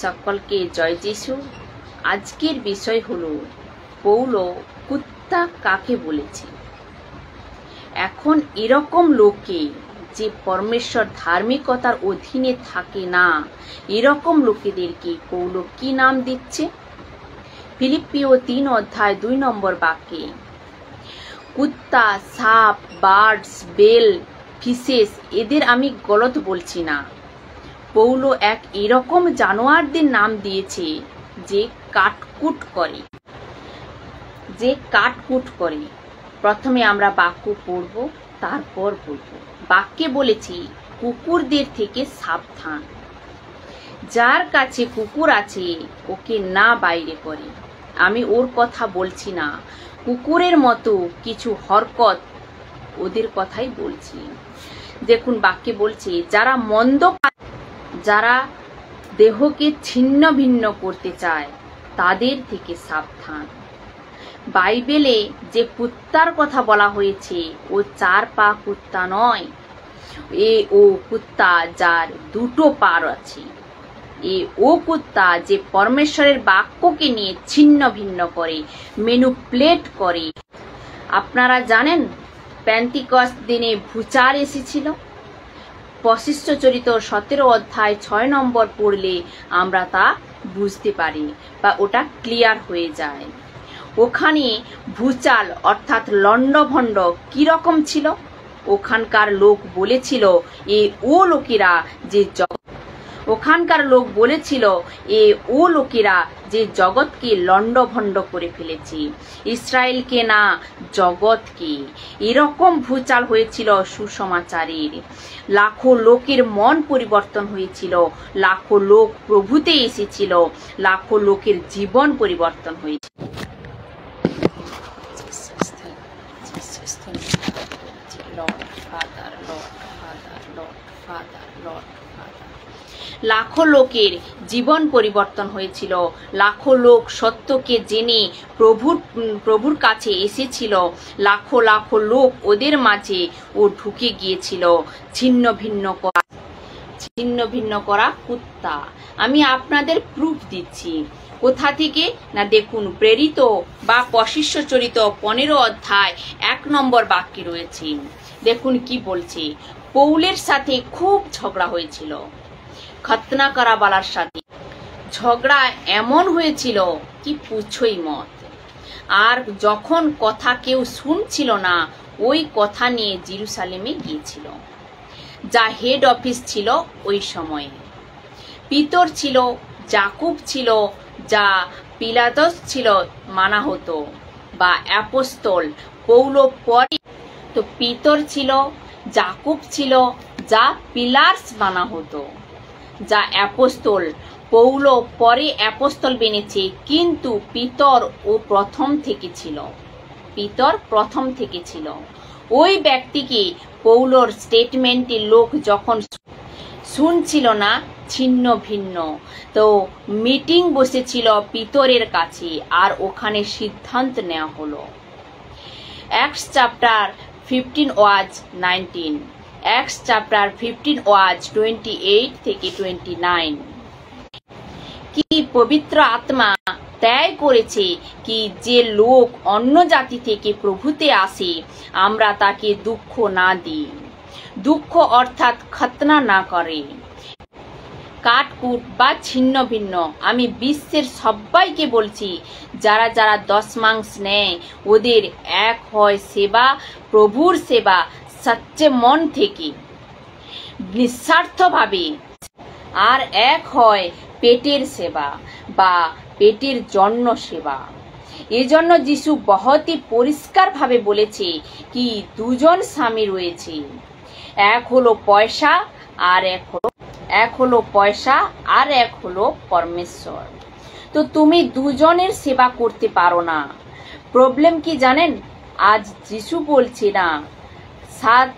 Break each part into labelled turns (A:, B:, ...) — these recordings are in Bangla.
A: সকলকে জয় যিশু। আজকের বিষয় হলো পৌল কুত্তা কাকে বলেছে। এখন এরকম লোকে যে পরমেশ্বর ধার্মিকতার অধীনে থাকে না, এরকম লোকেদেরকে পৌল কি নাম দিচ্ছে? ফিলিপ্পীয় 3 অধ্যায় 2 নম্বর বাক্যে কুত্তা, সাপ, বার্ডস, বেল, ফিশেস, এদের আমি গলত বলছি না। পৌল এক এরকম জানোয়ারদের নাম দিয়েছে যে কাটকুট করে। প্রথমে আমরা বাক্য পড়ব, তারপর বলবো। বাক্যে বলেছি কুকুরদের থেকে সাবধান। যার কাছে কুকুর আছে ওকে না বাইরে করে। আমি ওর কথা বলছি না, কুকুরের মতো কিছু হরকত ওদের কথাই বলছি। দেখুন বাক্যে বলছে যারা দেহকে ছিন্ন ভিন্ন করতে চায় তাদের থেকে সাবধান। বাইবেলে যে কুত্তার কথা বলা হয়েছে ও 4 পা কুত্তা নয়, ও কুত্তা যার 2 পা আছে। ও কুত্তা যে পরমেশ্বরের বাক্যকে নিয়ে ছিন্ন ভিন্ন করে, ম্যানিপুলেট করে। আপনারা জানেন পেন্টিকস্ট দিনে ভূচাল এসেছিল। প্রশিষ্যচরিত 17 অধ্যায় 6 নম্বর পড়লে আমরা তা বুঝতে পারি বা ওটা ক্লিয়ার হয়ে যায়। ওখানে ভূচাল অর্থাৎ লন্ডভন্ড কিরকম ছিল? ওখানকার লোক বলেছিল যে জগৎকে লন্ডভন্ড করে ফেলেছে, ইসরায়েলকে না, জগৎকে। এরকম ভূচাল হয়েছিল সুসমাচারের। লাখো লোকের মন পরিবর্তন হয়েছিল, লাখো লোক প্রভুতে এসেছিল, লাখো লোকের জীবন পরিবর্তন হয়েছিল। লাখো লোকের জীবন পরিবর্তন হয়েছিল, লাখো লোক সত্যকে জেনে প্রভুর কাছে এসেছিল, লাখো লাখো লোক ওদের মাঝে ও ঢুকে গিয়েছিল। ছিন্ন ভিন্ন করা কুত্তা। আমি আপনাদের প্রুফ দিচ্ছি। কোথা থেকে না, দেখুন প্রেরিত বা প্রশিষ্যচরিত 15 অধ্যায় 1 নম্বর বাক্যে রয়েছে। দেখুন কি বলছে। পৌলের সাথে খুব ঝগড়া হয়েছিল, খতনা করা বালার সাথে। ঝগড়া এমন হয়েছিল কি পুছোই মত। আর যখন কথা কেউ শুনছিল না, ওই কথা নিয়ে জেরুসালেমে গিয়েছিল, যা হেড অফিস ছিল ওই সময়ে। পিতর ছিল, যাকুব ছিল, যা পিলাতস ছিল মানা হতো, বা অ্যাপোস্তল। পৌল পরে তো পিতর ছিল, যাকুব ছিল, যা পিলার্স মানা হতো, যা অ্যাপোস্তল। পৌল পরে অ্যাপোস্তল বেনেছে, কিন্তু পিতর প্রথম থেকে ছিল। ওই ব্যক্তিকে পৌলর স্টেটমেন্টে লোক যখন শুনছিল না, ছিন্ন ভিন্ন, তো মিটিং বসেছিল পিতরের কাছে, আর ওখানে সিদ্ধান্ত নেওয়া হলো। Acts chapter 15 ওয়াজ 19, Acts chapter 15 ওয়াজ 28 থেকে 29। কি পবিত্র আত্মা ত্যাগ করেছে কি যে লোক অন্য জাতি থেকে প্রভুতে আসে আমরা তাকে দুঃখ না দিই, দুঃখ অর্থাৎ খতনা না করে, কাটকুট বা ছিন্ন ভিন্ন। আমি বিশ্বের সবাইকে বলছি, যারা যারা দশমাংশ নেয় ওদের এক হয় সেবা, প্রভুর সেবা সচ্চে মন থেকে নিঃস্বার্থভাবে, আর এক হয় পেটের সেবা বা পেটের জন্য সেবা। এজন্য যিশু বহুতই পরিষ্কার ভাবে বলেছে কি 2জন স্বামী রয়েছে, এক হলো পয়সা আর এক হলো পরমেশ্বর। তো তুমি 2জনের সেবা করতে পারো না। প্রবলেম কি জানেন? আজ যিশু বলছে না, 7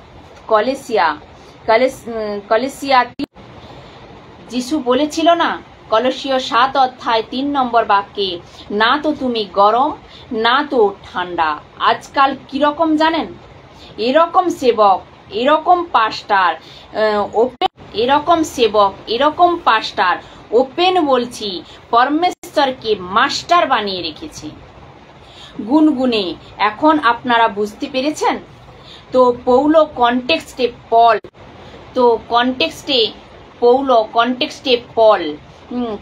A: কলেসিয়া যিশু বলেছিল না, কলসীয় 7 অধ্যায় 3 নম্বর বাক্যে, না তো তুমি গরম না তো ঠান্ডা। আজকাল কিরকম জানেন? এরকম সেবক, এরকম পাস্টার ওপেন বলছি, পরমেশ্বরকে মাস্টার বানিয়ে রেখেছে। গুনগুনে এখন আপনারা বুঝতে পেরেছেন তো পৌলো কনটেক্সটে পল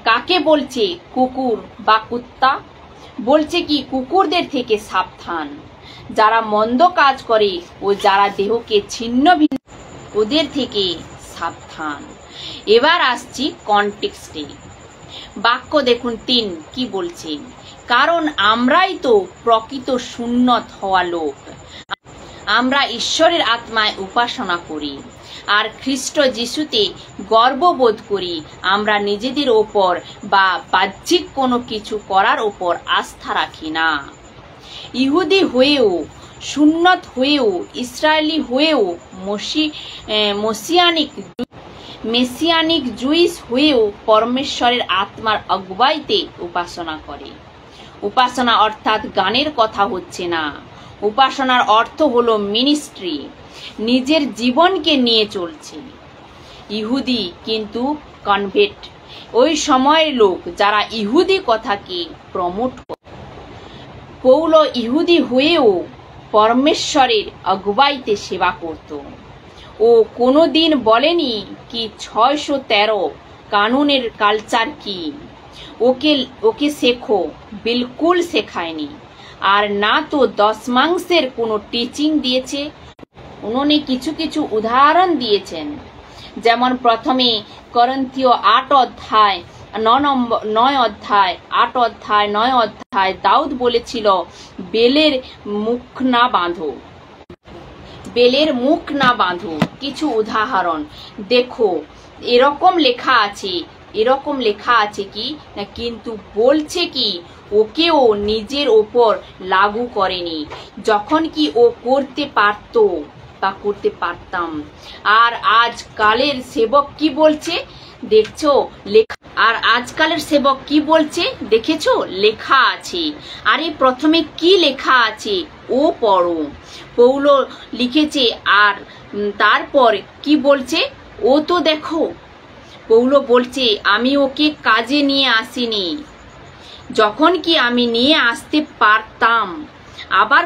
A: কাকে বলছে? কুকুর বা কুত্তা। বলছে কি কুকুরদের থেকে সাবধান, যারা মন্দ কাজ করে ও যারা দেহকে ছিন্ন ভিন্ন ওদের থেকে সাবধান। এবার আসছি কনটেক্সটে। বাক্য দেখুন 3 কি বলছে, কারণ আমরাই তো প্রকৃত সুন্নত হওয়া লোক, আমরা ঈশ্বরের আত্মায় উপাসনা করি আর খ্রিস্ট যিশুতে গর্ববোধ করি। আমরা নিজেদের ওপর বা বাহ্যিক কোনো কিছু করার ওপর আস্থা রাখি না। ইহুদি হয়েও, সুন্নত হয়েও, ইসরায়েলি হয়েও, মেসিয়ানিক জুইস হয়েও পরমেশ্বরের আত্মার অগুয়াইতে উপাসনা করে। উপাসনা অর্থাৎ গানের কথা হচ্ছে না। উপাসনার অর্থ হলো মিনিস্ট্রি, নিজের জীবনকে নিয়ে চলছে। ইহুদি কিন্তু কনভার্ট, ওই সময়ের লোক যারা ইহুদি কথাকে প্রমোট করে। পৌলো ইহুদি হয়েও পরমেশ্বরের অগুয়াইতে সেবা করত। ও কোনোদিন বলেনি কি 613 কানুনের কালচার কি, ওকে শেখো, বিলকুল শেখায়নি। আর না তো দশমাংশের কোনো টিচিং দিয়েছে। উনি কিছু উদাহরণ দিয়েছেন, যেমন প্রথমে করন্থীয় 8 অধ্যায় 9 অধ্যায় 8 অধ্যায় 9 অধ্যায় দাউদ বলেছিল বেলের মুখ না বাঁধো। কিছু উদাহরণ দেখো, এরকম লেখা আছে কি না, কিন্তু বলছে কি ওকেও নিজের ওপর লাগু করেনি, যখন কি ও করতে পারত বা করতে পারতাম। আর আজকালের সেবক কি বলছে দেখছো, আর আজকালের সেবক কি বলছে দেখেছো, লেখা আছে। আরে প্রথমে কি লেখা আছে ও পড়ো। পৌলো লিখেছে আর তারপর কি বলছে ও তো দেখো। পৌলো বলছে আমি ওকে কাজে নিয়ে আসিনি, যখন কি আমি নিয়ে আসতে পারতাম। আবার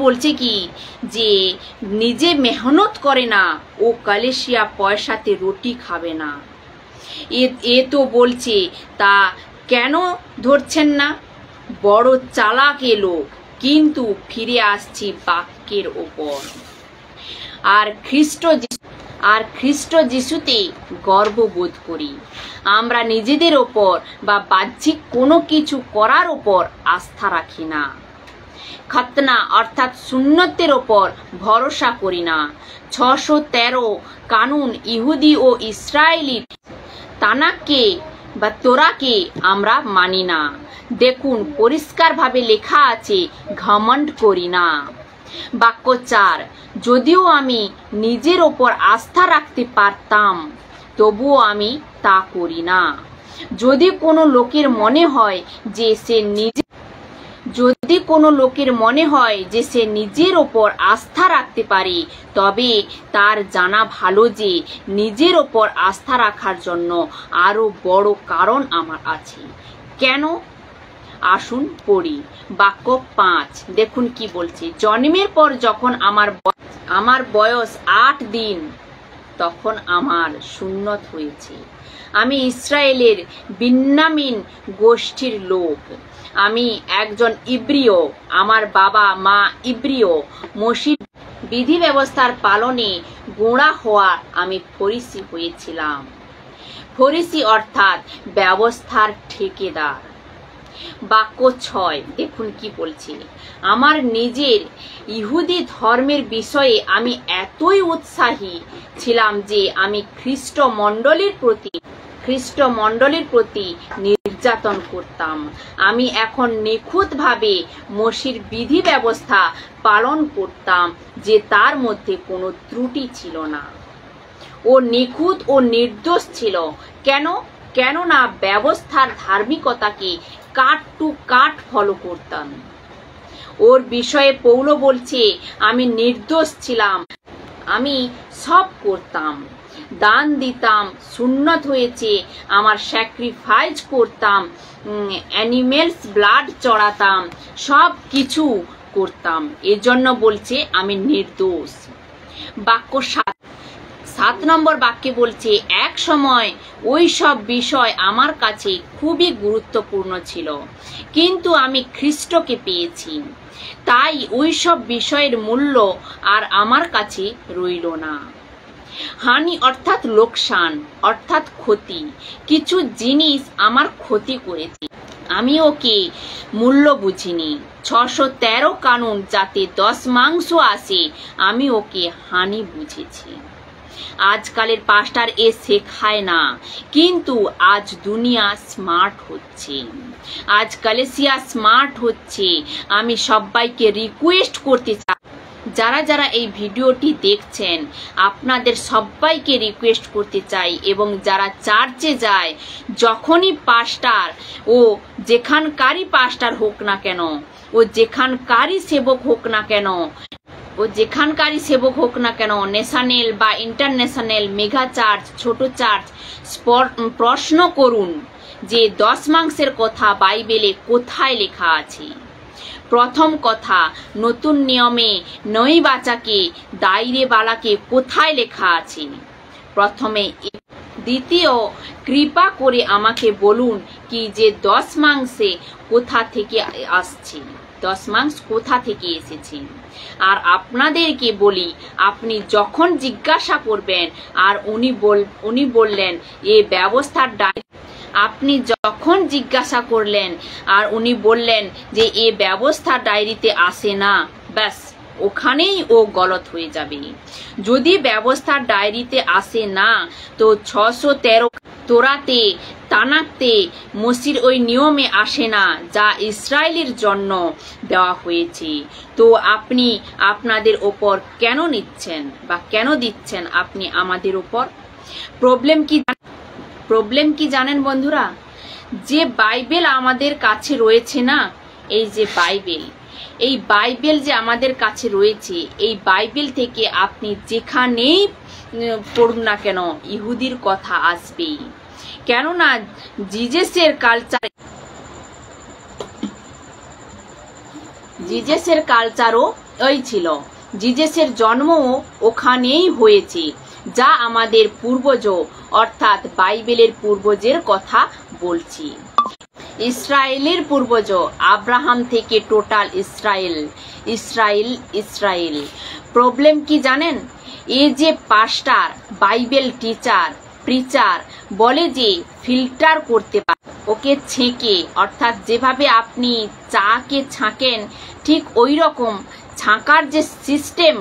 A: বলছে কি যে নিজে মেহনত করে না, ও কালেশিয়া পয়সাতে রুটি খাবে না। এ তো বলছে তা কেন ধরছেন না? বড় চালাক এলো, কিন্তু ফিরে আসছি বাক্যের ওপর। আর খ্রিস্ট যিশুতে গর্ববোধ করি। আমরা নিজেদের ওপর বা বাহ্যিক কোনো কিছু করার ওপর আস্থা রাখি না। খতনা অর্থাৎ সুন্নতের ওপর ভরসা করি না। 613 কানুন ইহুদি ও ইসরায়েলির তানাককে বা তোরাকে আমরা মানি না। দেখুন পরিষ্কারভাবে লেখা আছে ঘমণ্ড করি না। বাক্য 4, যদিও আমি নিজের ওপর আস্থা রাখতে পারতাম তবুও আমি তা করি না। যদি কোনো লোকের মনে হয় যে সে নিজের ওপর আস্থা রাখতে পারে, তবে তার জানা ভালো যে নিজের ওপর আস্থা রাখার জন্য আরো বড় কারণ আমার আছে। কেন? আসুন পড়ি। বাক্য 5 দেখুন কি বলছে, জন্মের পর যখন আমার বয়স 8 দিন তখন আমার সুন্নত হয়েছে। আমি ইসরায়েলের বিন্যামিন গোষ্ঠীর লোক। আমি একজন ইব্রিয়, আমার বাবা মা ইব্রিয়। মসজিদ বিধি ব্যবস্থার পালনে গোঁড়া হওয়া আমি ফরিসি হয়েছিলাম। ফরিসি অর্থাৎ ব্যবস্থার ঠিকাদার। বাক্য 6 দেখুন কি বলছে, আমার নিজের ইহুদি ধর্মের বিষয়ে আমি এতই উৎসাহী ছিলাম যে আমি খ্রিস্ট মণ্ডলীর প্রতি নির্যাতন করতাম। আমি এখন নিখুঁতভাবে মসির বিধি ব্যবস্থা পালন করতাম যে তার মধ্যে কোনো ত্রুটি ছিল না। ও নিখুঁত ও নির্দোষ ছিল। কেননা ব্যবস্থার ধার্মিকতাকে কাট টু কাট ফলো করতাম। ওর বিষয়ে পৌলো বলছে আমি নির্দোষ ছিলাম, আমি সব করতাম। দান দিতাম, সুন্নত হয়েছে, আমার স্যাক্রিফাইস করতাম, অ্যানিমেলস ব্লাড চড়াতাম, সব কিছু করতাম। এজন্য বলছে আমি নির্দোষ। বাক্য 7 নম্বর বাক্যে বলছে, এক সময় ওই সব বিষয় আমার কাছে খুবই গুরুত্বপূর্ণ ছিল, কিন্তু আমি খ্রিস্টকে পেয়েছি, তাই ওই সব বিষয়ের মূল্য আর আমার কাছে রইল না। হানি অর্থাৎ লোকসান, অর্থাৎ ক্ষতি। কিছু জিনিস আমার ক্ষতি করেছে, আমি ওকে মূল্য বুঝিনি। 613 কানুন যাতে 10 মাংস আসে, আমি ওকে হানি বুঝেছি। আজকালের পাস্টার এ শেখায় না, কিন্তু আজ দুনিয়া স্মার্ট হচ্ছে, আজ কালেসিয়া স্মার্ট হচ্ছে। আমি সবাইকে রিকোয়েস্ট করতে চাই, যারা যারা এই ভিডিওটি দেখছেন আপনাদের সবাইকে রিকোয়েস্ট করতে চাই, এবং যারা চার্চে যায়, যখনই পাস্টার ও যেখানকারই পাস্টার হোক না কেন, ও যেখানকারই সেবক হোক না কেন, ন্যাশনাল বা ইন্টারন্যাশনাল, মেগা চার্চ, ছোট চার্চ, প্রশ্ন করুন যে 10 মাংসের কথা বাইবেলে কোথায় লেখা আছে। প্রথম কথা, নতুন নিয়মে নই বাচাকে দাইরে বালাকে কোথায় লেখা আছে প্রথমে। দ্বিতীয়, কৃপা করে আমাকে বলুন কি যে 10 মাংসে কোথা থেকে আসছে, 10 মাংস কোথা থেকে এসেছে। আর আপনাদেরকে বলি, আপনি যখন জিজ্ঞাসা করবেন আর উনি বললেন এ ব্যবস্থার আপনি যখন জিজ্ঞাসা করলেন আর উনি বললেন যে এ ব্যবস্থা ডায়েরিতে আসে না, ব্যাস ওখানেই ও গলত হয়ে যাবে। যদি ব্যবস্থার ডায়েরিতে আসে না, তো 613 তোরাতে, তানাকতে, মসির ওই নিয়মে আসে না যা ইসরায়েলের জন্য দেওয়া হয়েছে। তো আপনি আপনাদের ওপর কেন নিচ্ছেন বা কেন দিচ্ছেন আপনি আমাদের ওপর? প্রবলেম কি জানেন বন্ধুরা? যে বাইবেল আমাদের কাছে রয়েছে না, এই যে বাইবেল, এই বাইবেল যে আমাদের কাছে রয়েছে, এই বাইবেল থেকে আপনি যেখানেই পড়ুন না কেন ইহুদির কথা আসবেই। কেননা জিজেসের কালচারও ওই ছিল, জিজেসের জন্মও ওখানেই হয়েছে, যা আমাদের পূর্বজ অর্থাৎ বাইবেলের পূর্বজের কথা বলছি। ইসরায়েলের পূর্বজ আব্রাহাম থেকে টোটাল ইসরায়েল। প্রবলেম কি জানেন? এ যে পাস্টার, বাইবেল টিচার, প্রিচার বলে যে ফিল্টার করতে পারে, ওকে ছেঁকে, অর্থাৎ যেভাবে আপনি চাকে ছাঁকেন ঠিক ওই রকম ছাঁকার যে সিস্টেম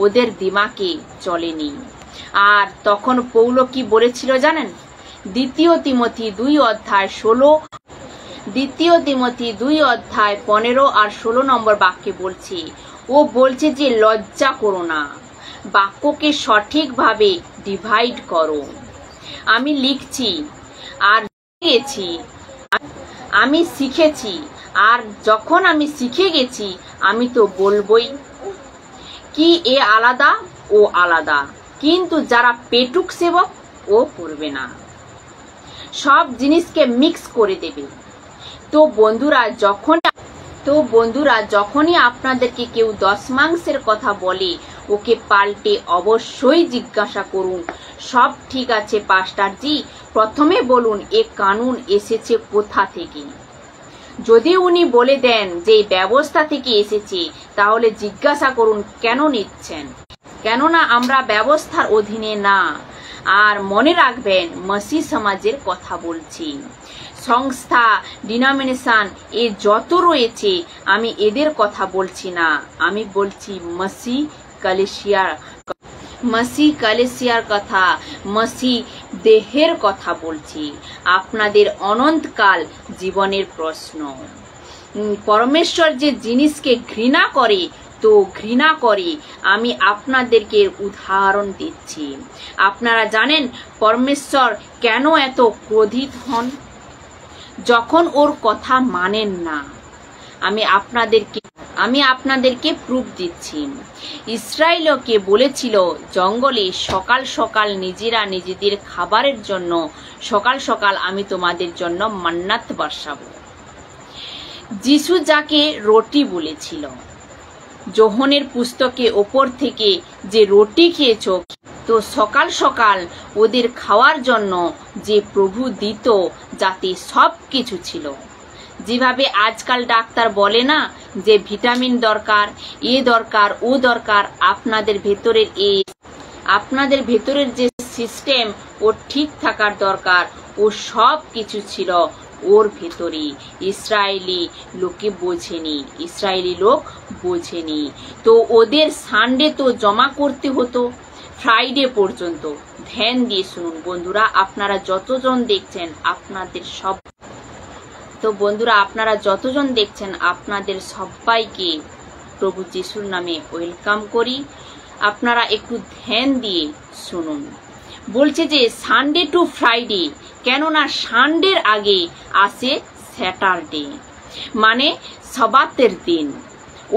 A: ওদের দিমাগে চলেনি। আর তখন পৌল কি বলেছিল জানেন? দ্বিতীয় তিমোথী 2 অধ্যায় 15 আর 16 নম্বর বাক্যে বলছে, ও বলছে যে লজ্জা করো না, বাক্যকে সঠিকভাবে ডিভাইড করো। আমি লিখছি আর আমি শিখেছি, আর যখন আমি শিখে গেছি আমি তো বলবই কি এ আলাদা ও আলাদা, কিন্তু যারা পেটুক সেবক ও করবে না, সব জিনিসকে মিক্স করে দেবে। তো বন্ধুরা যখনই আপনাদেরকে কেউ 10 মাংসের কথা বলে, ওকে পাল্টে অবশ্যই জিজ্ঞাসা করুন, সব ঠিক আছে পাস্টারজি, প্রথমে বলুন এ কানুন এসেছে কোথা থেকে। যদি উনি বলে দেন যে ব্যবস্থা থেকে এসেছে, তাহলে জিজ্ঞাসা করুন কেন নিচ্ছেন, কেননা আমরা ব্যবস্থার অধীনে না। আর মনে রাখবেন মসি সমাজের কথা বলছি, সংস্থা, ডিনোমিনেশন এ যত রয়েছে আমি এদের কথা বলছি না, আমি বলছি মসি কালেসিয়ার কথা, মসি দেহের কথা বলছি। আপনাদের অনন্তকাল জীবনের প্রশ্ন। পরমেশ্বর যে জিনিসকে ঘৃণা করে, তো ঘৃণা করে, আমি আপনাদেরকে উদাহরণ দিচ্ছি। আপনারা জানেন পরমেশ্বর কেন এত ক্রোধিত হন? যখন ওর কথা মানেন না। আমি আপনাদেরকে আমি আপনাদেরকে প্রুফ দিচ্ছি। ইসরায়েলকে বলেছিল জঙ্গলে সকাল সকাল নিজেরা নিজেদের খাবারের জন্য সকাল সকাল আমি তোমাদের জন্য মান্নাত বর্ষাবো। যিশু যাকে রুটি বলেছিল, যোহনের পুস্তকে ওপর থেকে যে রুটি খেয়েছ, তো সকাল সকাল ওদের খাওয়ার জন্য যে প্রভু দিত, যাতে সব কিছু ছিল। যেভাবে আজকাল ডাক্তার বলে না যে ভিটামিন দরকার, এ দরকার, ও দরকার, আপনাদের ভেতরের যে সিস্টেম ও ঠিক থাকার দরকার, ও সব কিছু ছিল ওর ভেতরে। ইসরায়েলি লোক বোঝেনি। তো ওদের সানডে তো জমা করতে হতো ফ্রাইডে পর্যন্ত। ধ্যান দিয়ে শুনুন বন্ধুরা, আপনারা যতজন দেখছেন আপনাদের সবাইকে প্রভু যিশুর নামে ওয়েলকাম করি। আপনারা একটু ধ্যান দিয়ে শুনুন। বলছে যে সানডে টু ফ্রাইডে, কেননা সানডের আগে আসে স্যাটারডে, মানে সাবাতের দিন।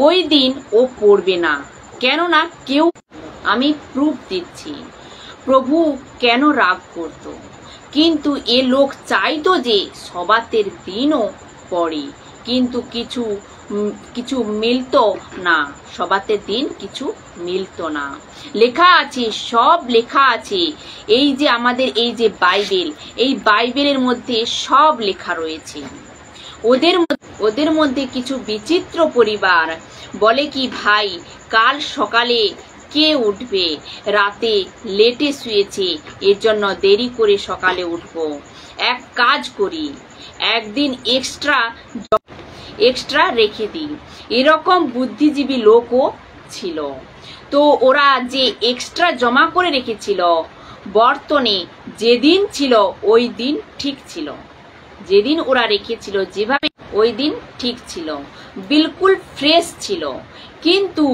A: ওই দিন ও পড়বে না, কেননা কেউ, আমি প্রুফ দিচ্ছি প্রভু কেন রাগ করত। কিন্তু এ লোক চাইতো যে সবাতের দিনও পড়ে, কিন্তু কিছু মিলতো না, সবাতের দিন কিছু মিলতো না। লেখা আছে, সব লেখা আছে। এই যে আমাদের এই যে বাইবেল, এই বাইবেলের মধ্যে সব লেখা রয়েছে। ওদের মধ্যে কিছু বিচিত্র পরিবার বলে কি, ভাই কাল সকালে কে উঠবে, রাতে লেটে শুয়েছে, এর জন্য দেরি করে সকালে উঠবো। এক কাজ করি, একদিন এক্সট্রা রেখে দিই। এরকম বুদ্ধিজীবী লোকও ছিল। তো ওরা যে এক্সট্রা জমা করে রেখেছিল, বর্তনে যেদিন ছিল ওই দিন ঠিক ছিল। যেদিন ওরা রেখেছিল যেভাবে, ওই দিন ঠিক ছিল, বিলকুল ফ্রেশ ছিল। কিন্তু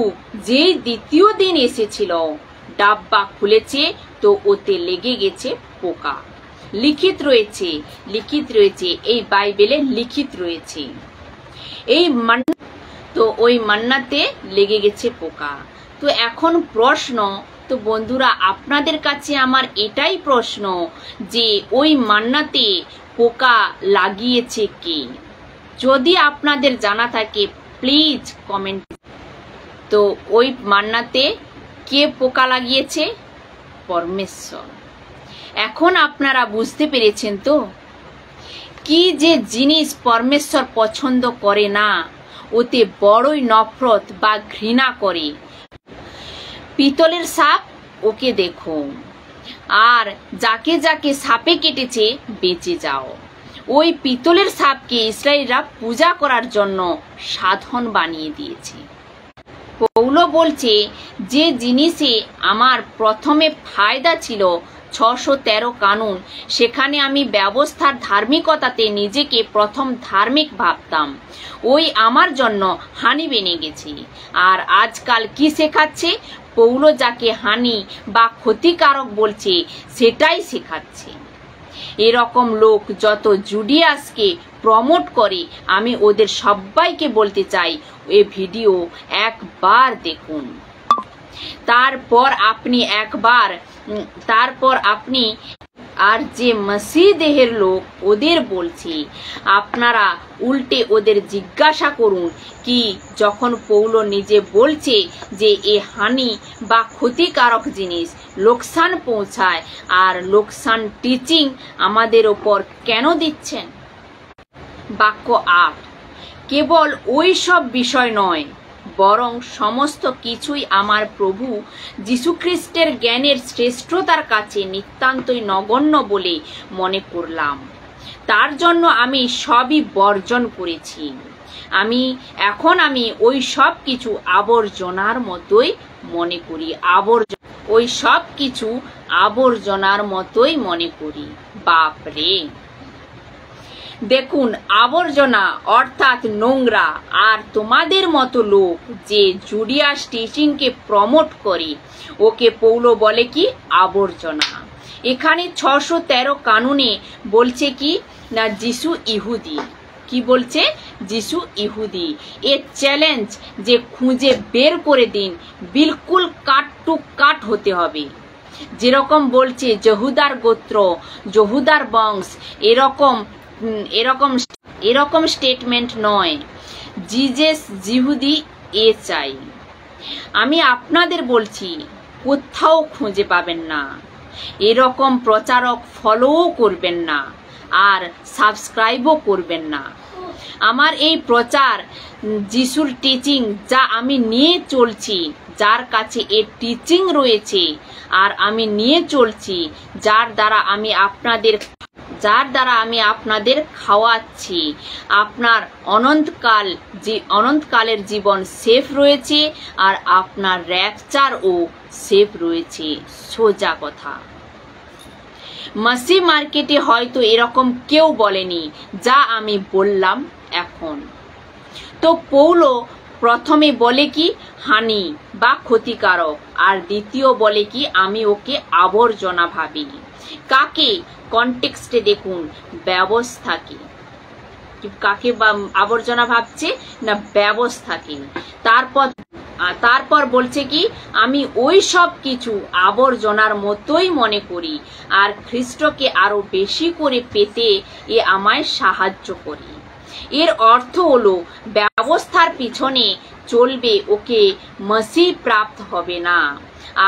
A: যে দ্বিতীয় দিন এসেছিল, ডাব্বা খুলেছে তো ওতে লেগে গেছে পোকা। লিখিত রয়েছে এই বাইবেলে, লিখিত রয়েছে। ওই মান্নাতে লেগে গেছে পোকা। তো এখন প্রশ্ন, তো বন্ধুরা আপনাদের কাছে আমার এটাই প্রশ্ন যে ওই মান্নাতে পোকা লাগিয়েছে কে? যদি আপনাদের জানা থাকে প্লিজ কমেন্ট। তো ওই মান্নাতে কে পোকা লাগিয়েছে? পরমেশ্বর। এখন আপনারা বুঝতে পেরেছেন তো কি যে জিনিস পরমেশ্বর পছন্দ করে না, ওতে বড়ই নফরত বা ঘৃণা করে। পিতলের সাপ, ওকে দেখো, আর যাকে যাকে সাপে কেটেছে বেঁচে যাও। ওই পিতলের সাপকে ইসরায়েলরা পূজা করার জন্য সাধন বানিয়ে দিয়েছে। পৌলো বলছে যে জিনিসে আমার প্রথমে ফায়দা ছিল 613 কানুন, সেখানে আমি ব্যবস্থার ধার্মিকতাতে নিজেকে প্রথম ধার্মিক ভাবতাম, ওই আমার জন্য হানি বেনে গেছি। আর আজকাল কি শেখাচ্ছে? পৌলো যাকে হানি বা ক্ষতিকারক বলছে সেটাই শেখাচ্ছে। এরকম লোক যত জুডিয়াসকে প্রমোট করে, আমি ওদের সবাইকে বলতে চাই এই ভিডিও একবার দেখুন, তারপর আপনি আর যে মসিদেহের লোক ওদের বলছে, আপনারা উল্টে ওদের জিজ্ঞাসা করুন কি, যখন পৌলো নিজে বলছে যে এ হানি বা ক্ষতিকারক জিনিস লোকসান পৌঁছায়, আর লোকসান টিচিং আমাদের ওপর কেন দিচ্ছেন? বাক্য 8, কেবল ওই সব বিষয় নয়, বরং সমস্ত কিছুই আমার প্রভু যীশুখ্রিস্টের জ্ঞানের শ্রেষ্ঠতার কাছে নিতান্তই নগণ্য বলে মনে করলাম। তার জন্য আমি সবই বর্জন করেছি। এখন আমি ওই সব কিছু আবর্জনার মতোই মনে করি। ওই সব কিছু আবর্জনার মতোই মনে করি। বাপরে, দেখুন, আবর্জনা অর্থাৎ নোংরা। আর তোমাদের মতো লোক যে জুডিয়াস টিচিংকে প্রমোট করে, ওকে পৌলো বলে কি? আবর্জনা। এখানে 613 কানুনে বলছে কি না, যিশু ইহুদি। কি বলছে? যিশু ইহুদি। এ চ্যালেঞ্জ যে খুঁজে বের করে দিন, বিলকুল কাট টু কাট হতে হবে। যেরকম বলছে যহুদার গোত্র, যহুদার বংশ, এরকম স্টেটমেন্ট নয়। জিজেস জিহুদি এ চাই। আমি আপনাদের বলছি, কোথাও খুঁজে পাবেন না। এরকম প্রচারক ফলোও করবেন না, আর সাবস্ক্রাইবও করবেন না। আমার এই প্রচার, যিশুর টিচিং যা আমি নিয়ে চলছি, যার কাছে এর টিচিং রয়েছে, আর আমি নিয়ে চলছি, যার দ্বারা আমি আপনাদের খাওয়াচ্ছি, আপনার অনন্তকালের জীবন সেফ রয়েছে, আর আপনার র্যাপচারও সেফ রয়েছে। সোজা কথা। মাসি মার্কেটে হয়তো এরকম কেউ বলেনি যা আমি বললাম এখন। তো পৌলো প্রথমে বলে কি হানি বা ক্ষতিকারক, আর দ্বিতীয় বলে কি আমি ওকে আবর্জনা ভাবি। কাকে? কনটেক্সটে দেখুন, ব্যবস্থাকে। কাকে আবর্জনা ভাবছে? না, ব্যবস্থাকে। তারপর বলছে কি আমি ওই সব কিছু আবর্জনার মতোই মনে করি, আর খ্রিস্টকে আরো বেশি করে পেতে এ আমায় সাহায্য করে। এর অর্থ হলো ব্যবস্থার পিছনে চলবে, ওকে মসিহ প্রাপ্ত হবে না,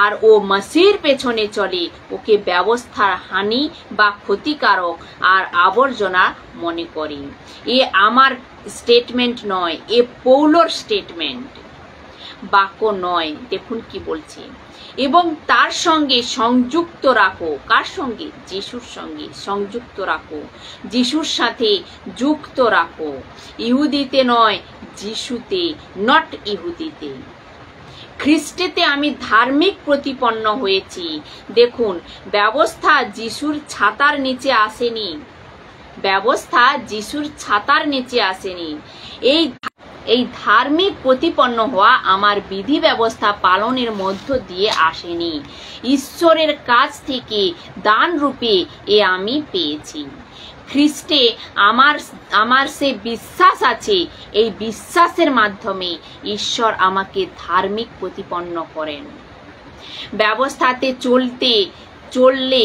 A: আর ও মসির পেছনে চলে, ওকে ব্যবস্থার হানি বা ক্ষতিকারক আর আবর্জনা মনে করে। এ আমার স্টেটমেন্ট নয়, এ পৌলোর স্টেটমেন্ট, বাক্য নয়। দেখুন কি বলছে, এবং তার সঙ্গে সংযুক্ত রাখো। কার সঙ্গে? যিশুর সঙ্গে সংযুক্ত রাখো, যিশুর সাথে যুক্ত রাখো। ইহুদিতে নয়, যিশুতে, নট ইহুদিতে। খ্রিস্টেতে আমি ধার্মিক প্রতিপন্ন হয়েছি। দেখুন, ব্যবস্থা যিশুর ছাতার নিচে আসেনি, ব্যবস্থা যিশুর ছাতার নিচে আসেনি। এই ধার্মিক প্রতিপন্ন হওয়া আমার বিধি ব্যবস্থা পালনের মধ্য দিয়ে আসেনি, ঈশ্বরের কাছ থেকে দান রূপে এ আমি পেয়েছি। খ্রিস্টে আমার সে বিশ্বাস আছে, এই বিশ্বাসের মাধ্যমে ঈশ্বর আমাকে ধার্মিক প্রতিপন্ন করেন। ব্যবস্থাতে চললে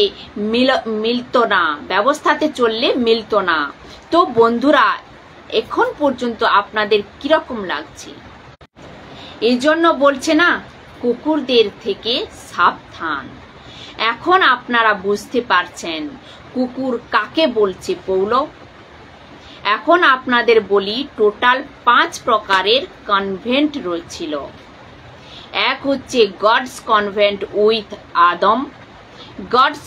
A: মিলতো না, ব্যবস্থাতে চললে মিলতো না। তো বন্ধুরা, এখন পর্যন্ত আপনাদের কিরকম লাগছে? এই জন্য বলছে না, কুকুরদের থেকে সাবধান। এখন আপনারা বুঝতে পারছেন কুকুর কাকে বলছে পৌলো। এখন আপনাদের বলি, টোটাল 5 প্রকারের কনভেন্ট রয়েছিল। এক হচ্ছে God's covenant with Adam, gods